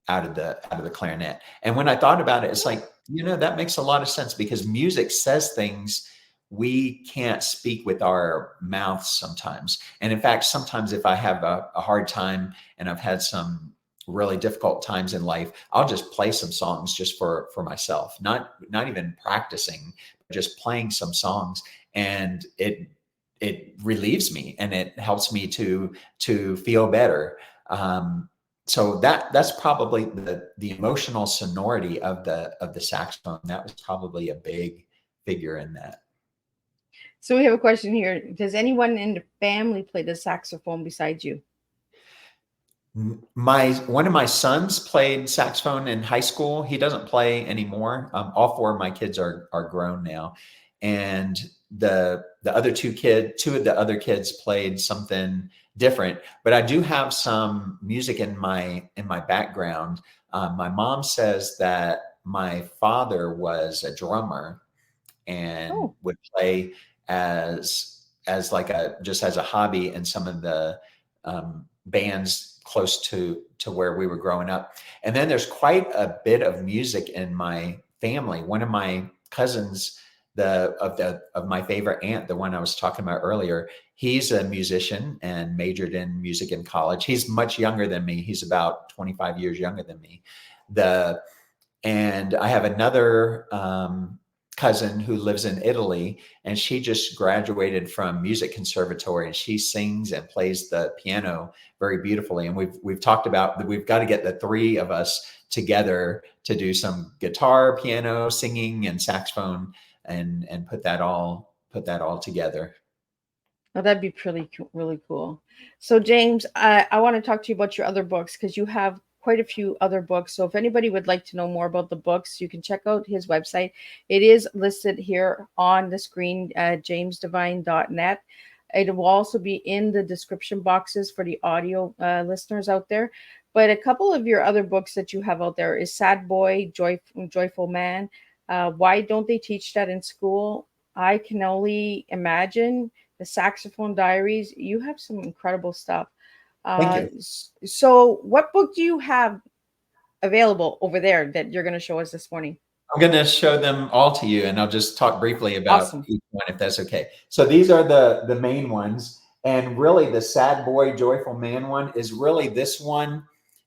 out of the clarinet. And when I thought about it, it's like, that makes a lot of sense, because music says things we can't speak with our mouths sometimes. And in fact, sometimes if I have a hard time and I've had some really difficult times in life, I'll just play some songs just for myself, not even practicing, just playing some songs. And it relieves me, and it helps me to feel better. So that's probably the emotional sonority of the saxophone. That was probably a big figure in that. So we have a question here. Does anyone in the family play the saxophone besides you? One of my sons played saxophone in high school. He doesn't play anymore. All 4 of my kids are grown now. And the other two of the other kids played something different. But I do have some music in my background. My mom says that my father was a drummer and Oh, would play as like a just as a hobby in some of the bands close to where we were growing up. And then there's quite a bit of music in my family. One of my cousins, of my favorite aunt, the one I was talking about earlier, he's a musician and majored in music in college. He's much younger than me. He's about 25 years younger than me. The And I have another cousin who lives in Italy, and she just graduated from music conservatory, and she sings and plays the piano very beautifully. And we've talked about that we've got to get the three of us together to do some guitar, piano, singing, and saxophone, and put that all together. oh, that'd be really cool. So, James, I want to talk to you about your other books because you have quite a few other books. So, if anybody would like to know more about the books, you can check out his website. It is listed here on the screen, jamesdevine.net. It will also be in the description boxes for the audio listeners out there. But a couple of your other books that you have out there is Sad Boy, Joyful Man. Why don't they teach that in school? I can only imagine the Saxophone Diaries. You have some incredible stuff. Thank you. So, what book do you have available over there that you're going to show us this morning? I'm going to show them all to you, and I'll just talk briefly about Awesome. each one, if that's okay. So these are the main ones, and really the Sad Boy, Joyful Man one is really this one,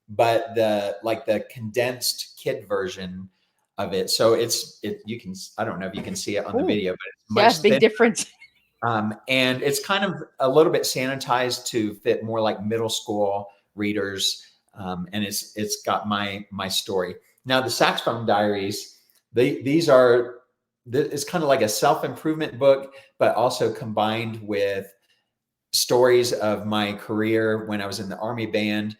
but the condensed kid version of it. So you can, I don't know if you can see it on the Ooh, video, but it's yeah, much big thinner. difference. And it's kind of a little bit sanitized to fit more like middle school readers. And it's got my story. Now the Saxophone Diaries, it's kind of like a self-improvement book, but also combined with stories of my career when I was in the Army band,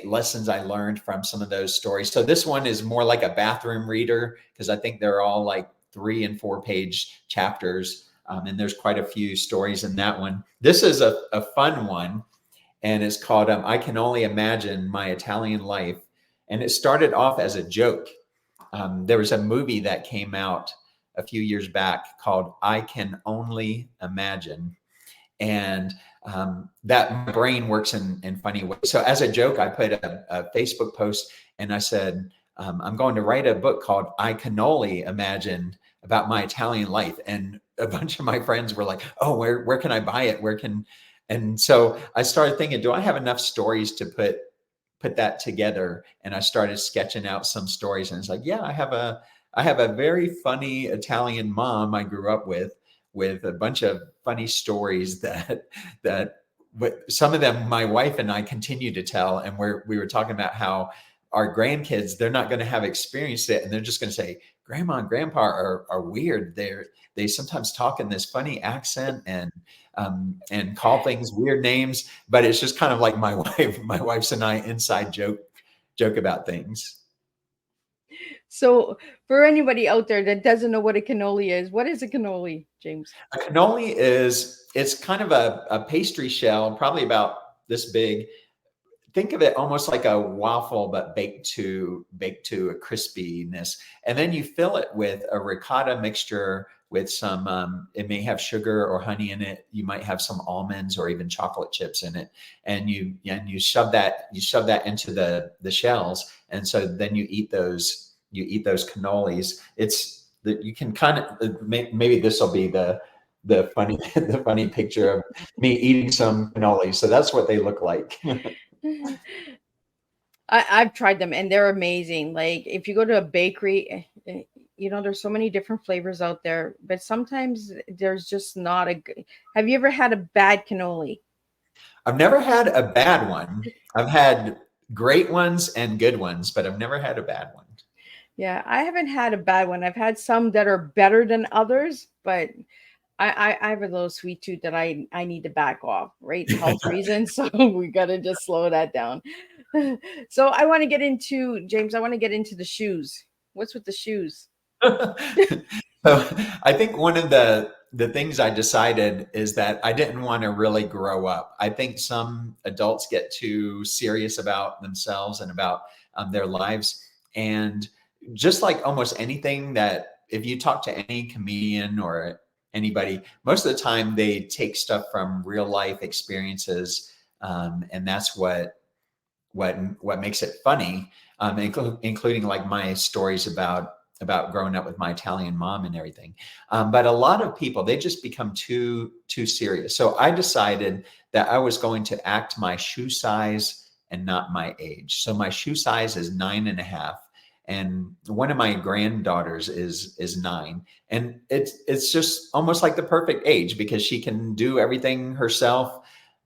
lessons I learned from some of those stories. So this one is more like a bathroom reader because I think they're all like 3 and 4 page chapters. And there's quite a few stories in that one. This is a fun one, and it's called I Can Only Imagine My Italian Life. And it started off as a joke. There was a movie that came out a few years back called I Can Only Imagine. And that my brain works in funny ways. So as a joke, I put a Facebook post and I said, I'm going to write a book called I Can Only Imagine about my Italian life. And a bunch of my friends were like, oh, where can I buy it? And so I started thinking, do I have enough stories to put that together? And I started sketching out some stories, and it's like, yeah, I have a very funny Italian mom I grew up with a bunch of funny stories that but some of them my wife and I continue to tell. And we were talking about how our grandkids, they're not going to have experienced it, and they're just going to say, grandma and grandpa are weird. They sometimes talk in this funny accent and call things weird names, but it's just kind of like my wife's and I inside joke about things. So, for anybody out there that doesn't know what a cannoli is, what is a cannoli, James? A cannoli it's kind of a pastry shell, probably about this big. Think of it almost like a waffle, but baked to a crispiness. And then you fill it with a ricotta mixture with some, it may have sugar or honey in it. You might have some almonds or even chocolate chips in it. And you shove that into the shells. And so then you eat those cannolis. It's that you can kind of, maybe this will be the funny picture of me eating some cannolis. So that's what they look like. I've tried them and they're amazing. Like if you go to a bakery, there's so many different flavors out there, but sometimes there's just not a good. Have you ever had a bad cannoli? I've never had a bad one. I've had great ones and good ones, but I've never had a bad one. Yeah, I haven't had a bad one. I've had some that are better than others, but I have a little sweet tooth that I need to back off, right? Health reasons. So we got to just slow that down. So I want to get into, James, I want to get into the shoes. What's with the shoes? So I think one of the the things I decided is that I didn't want to really grow up. I think some adults get too serious about themselves and about their lives. And just like almost anything that if you talk to any comedian or anybody, most of the time they take stuff from real life experiences. And that's what makes it funny, including like my stories about growing up with my Italian mom and everything. But a lot of people, they just become too serious. So I decided that I was going to act my shoe size and not my age. So my shoe size is 9.5. And one of my granddaughters is 9, and it's just almost like the perfect age because she can do everything herself.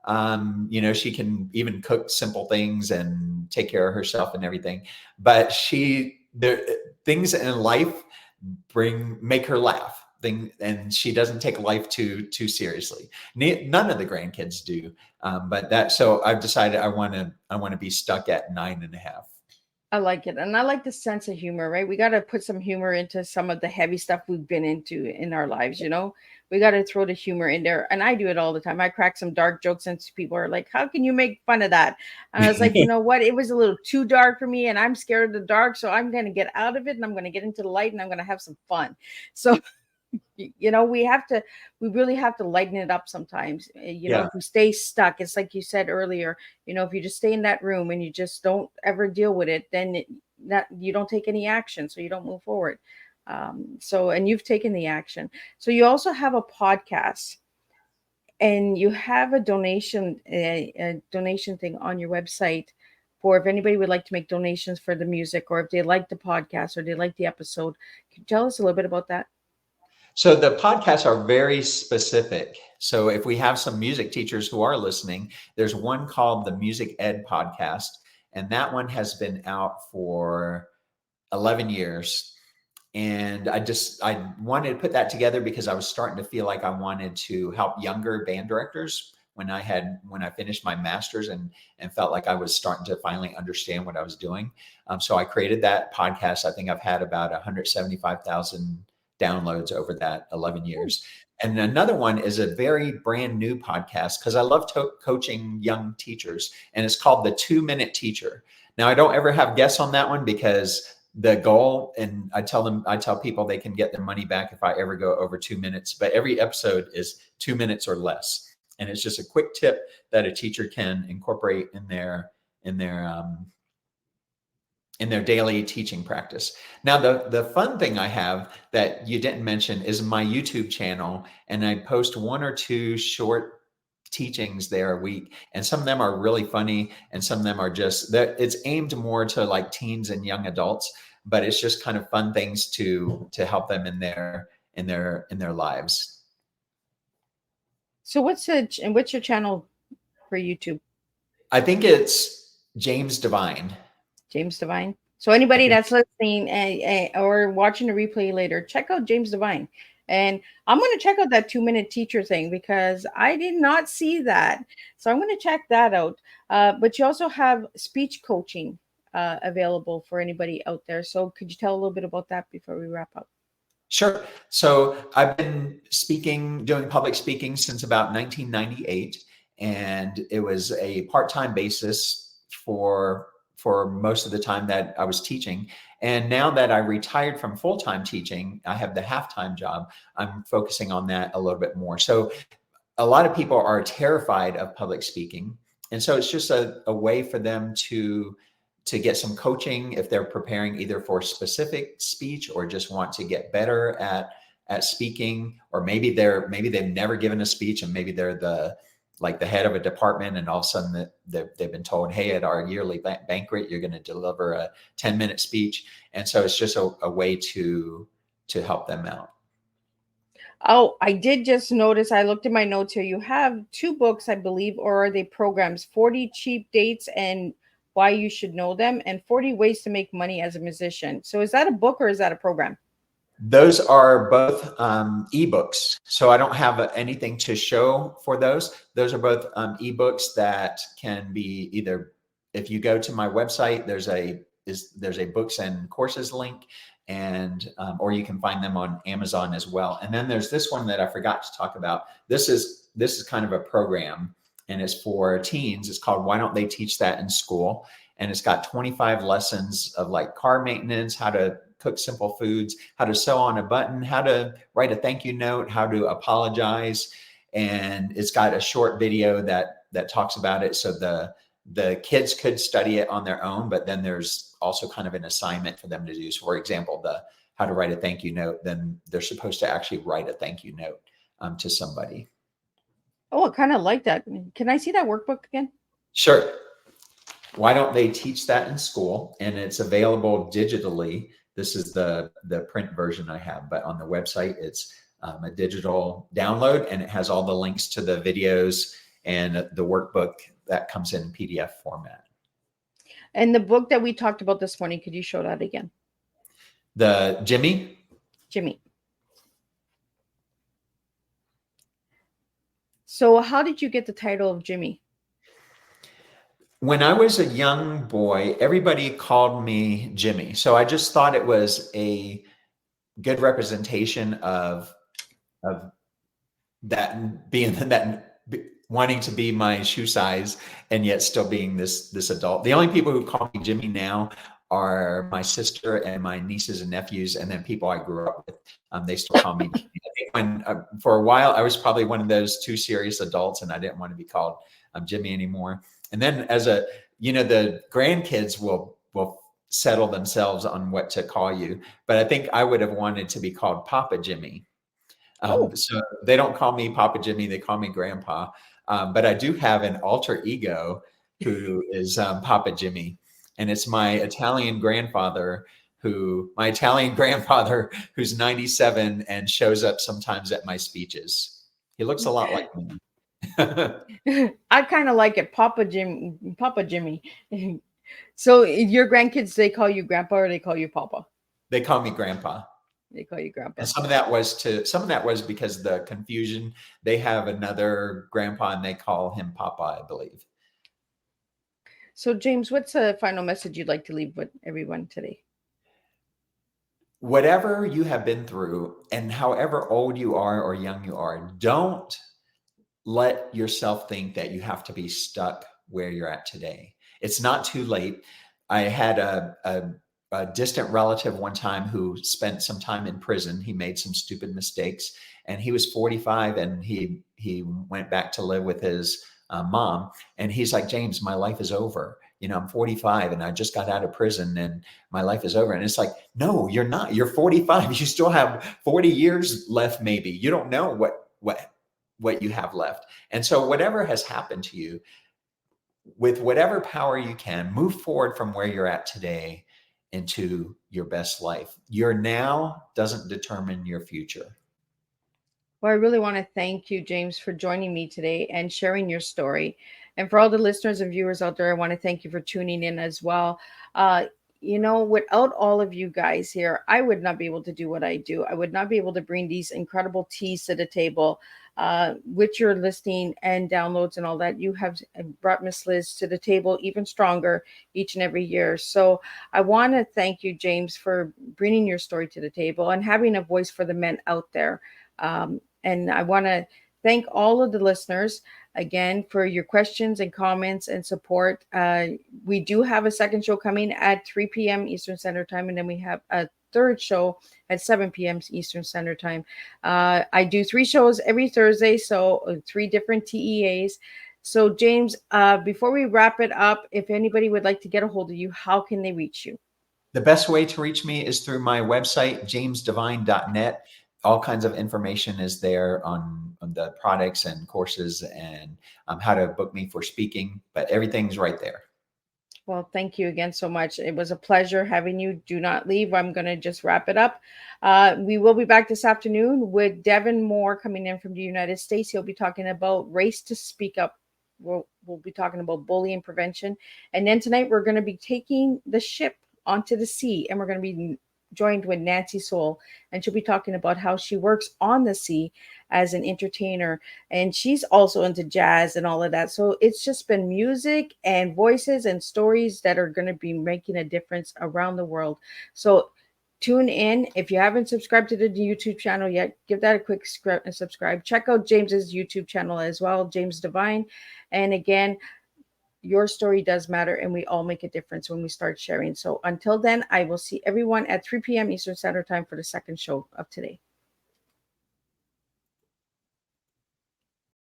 She can even cook simple things and take care of herself and everything. But things in life make her laugh. And she doesn't take life too seriously. None of the grandkids do. So I've decided I want to be stuck at 9.5. I like it. And I like the sense of humor, right? We got to put some humor into some of the heavy stuff we've been into in our lives, you know? We got to throw the humor in there. And I do it all the time. I crack some dark jokes and people are like, how can you make fun of that? And I was like, you know what? It was a little too dark for me and I'm scared of the dark. So I'm going to get out of it and I'm going to get into the light and I'm going to have some fun. So we really have to lighten it up sometimes. Yeah. If we stay stuck, it's like you said earlier, if you just stay in that room and you just don't ever deal with it, then you don't take any action, so you don't move forward. And you've taken the action. So you also have a podcast and you have a donation thing on your website for if anybody would like to make donations for the music, or if they like the podcast or they like the episode. Can you tell us a little bit about that? So the podcasts are very specific. So if we have some music teachers who are listening, there's one called the Music Ed Podcast, and that one has been out for 11 years. And I wanted to put that together because I was starting to feel like I wanted to help younger band directors when I finished my master's and felt like I was starting to finally understand what I was doing. So I created that podcast. I think I've had about 175,000 downloads over that 11 years. And another one is a very brand new podcast because I love coaching young teachers, and it's called The 2-Minute Teacher. Now, I don't ever have guests on that one because the goal, and I tell people they can get their money back if I ever go over 2 minutes, but every episode is 2 minutes or less. And it's just a quick tip that a teacher can incorporate in their daily teaching practice. Now, the fun thing I have that you didn't mention is my YouTube channel, and I post 1 or 2 short teachings there a week, and some of them are really funny, and some of them are just that it's aimed more to like teens and young adults, but it's just kind of fun things to help them in their lives. So what's your channel for YouTube? I think it's James Divine. James Divine. So anybody that's listening or watching the replay later, check out James Divine. And I'm going to check out that 2-minute teacher thing because I did not see that. So I'm going to check that out. But you also have speech coaching available for anybody out there. So could you tell a little bit about that before we wrap up? Sure. So I've been doing public speaking since about 1998. And it was a part-time basis for most of the time that I was teaching. And now that I retired from full-time teaching, I have the half-time job. I'm focusing on that a little bit more. So a lot of people are terrified of public speaking. And so it's just a way for them to get some coaching if they're preparing either for specific speech or just want to get better at speaking, or maybe they've never given a speech and maybe they're the head of a department, and all of a sudden they've been told, hey, at our yearly banquet, you're going to deliver a 10-minute speech. And so it's just a way to help them out. Oh, I did just notice, I looked at my notes here. You have 2 books, I believe, or are they programs? 40 Cheap Dates and Why You Should Know Them, and 40 Ways to Make Money as a Musician. So is that a book or is that a program? Those are both ebooks. So I don't have anything to show for those. Those are both ebooks that can be either, if you go to my website, there's a books and courses link. and or you can find them on Amazon as well. And then there's this one that I forgot to talk about. This is kind of a program, and it's for teens. It's called Why Don't They Teach That in School? And it's got 25 lessons of like car maintenance, how to cook simple foods, how to sew on a button, how to write a thank you note, how to apologize. And it's got a short video that talks about it. So the kids could study it on their own, but then there's also kind of an assignment for them to do. So for example, the how to write a thank you note, then they're supposed to actually write a thank you note to somebody. Oh, I kind of like that. Can I see that workbook again? Sure. Why don't they teach that in school? And it's available digitally. This is the print version I have, but on the website, it's a digital download, and it has all the links to the videos and the workbook that comes in PDF format. And the book that we talked about this morning, could you show that again? The Jimmy? Jimmy. So how did you get the title of Jimmy? When I was a young boy, everybody called me Jimmy. So I just thought it was a good representation of that being that wanting to be my shoe size and yet still being this adult. The only people who call me Jimmy now are my sister and my nieces and nephews, and then people I grew up with. They still call me Jimmy. I think when for a while I was probably one of those too serious adults, and I didn't want to be called Jimmy anymore. And then as the grandkids will settle themselves on what to call you, but I think I would have wanted to be called Papa Jimmy. So they don't call me Papa Jimmy, they call me Grandpa. But I do have an alter ego who is Papa Jimmy. And it's my Italian grandfather who's 97 and shows up sometimes at my speeches. He looks a lot like me. I kind of like it, Papa Jimmy. So your grandkids, they call you Grandpa or they call you Papa? They call me Grandpa. They call you Grandpa. And some of that was because the confusion. They have another grandpa and they call him Papa, I believe. So James, what's a final message you'd like to leave with everyone today? Whatever you have been through, and however old you are or young you are, don't let yourself think that you have to be stuck where you're at today. It's not too late. I had a distant relative one time who spent some time in prison. He made some stupid mistakes, and he was 45, and he went back to live with his mom. And he's like, James, my life is over. I'm 45 and I just got out of prison and my life is over. And it's like, no, you're not. You're 45. You still have 40 years left. Maybe you don't know what you have left. And so whatever has happened to you, with whatever power you can, move forward from where you're at today into your best life. Your now doesn't determine your future. Well, I really want to thank you, James, for joining me today and sharing your story. And for all the listeners and viewers out there, I want to thank you for tuning in as well. Without all of you guys here, I would not be able to do what I do. I would not be able to bring these incredible teas to the table with your listening and downloads and all that. You have brought Miss Liz to the table even stronger each and every year. So I want to thank you, James, for bringing your story to the table and having a voice for the men out there. And I want to thank all of the listeners again for your questions and comments and support. We do have a second show coming at 3 p.m. Eastern Standard Time, and then we have a third show at 7 p.m. Eastern Standard Time. I do 3 shows every Thursday, so 3 different TEAs. So James, before we wrap it up, if anybody would like to get a hold of you, how can they reach you? The best way to reach me is through my website, jamesdevine.net. All kinds of information is there on the products and courses and how to book me for speaking, but everything's right there. Well, thank you again so much. It was a pleasure having you. Do not leave. I'm going to just wrap it up. We will be back this afternoon with Devin Moore coming in from the United States. He'll be talking about Race to Speak Up. We'll be talking about bullying prevention. And then tonight we're going to be taking the ship onto the sea, and we're going to be joined with Nancy Soul, and she'll be talking about how she works on the sea as an entertainer, and she's also into jazz and all of that. So it's just been music and voices and stories that are going to be making a difference around the world. So Tune in. If you haven't subscribed to the YouTube channel yet, give that a quick subscribe. Check out James's YouTube channel as well, James Divine. And again, your story does matter, and we all make a difference when we start sharing. So until then, I will see everyone at 3 p.m. Eastern Standard Time for the second show of today.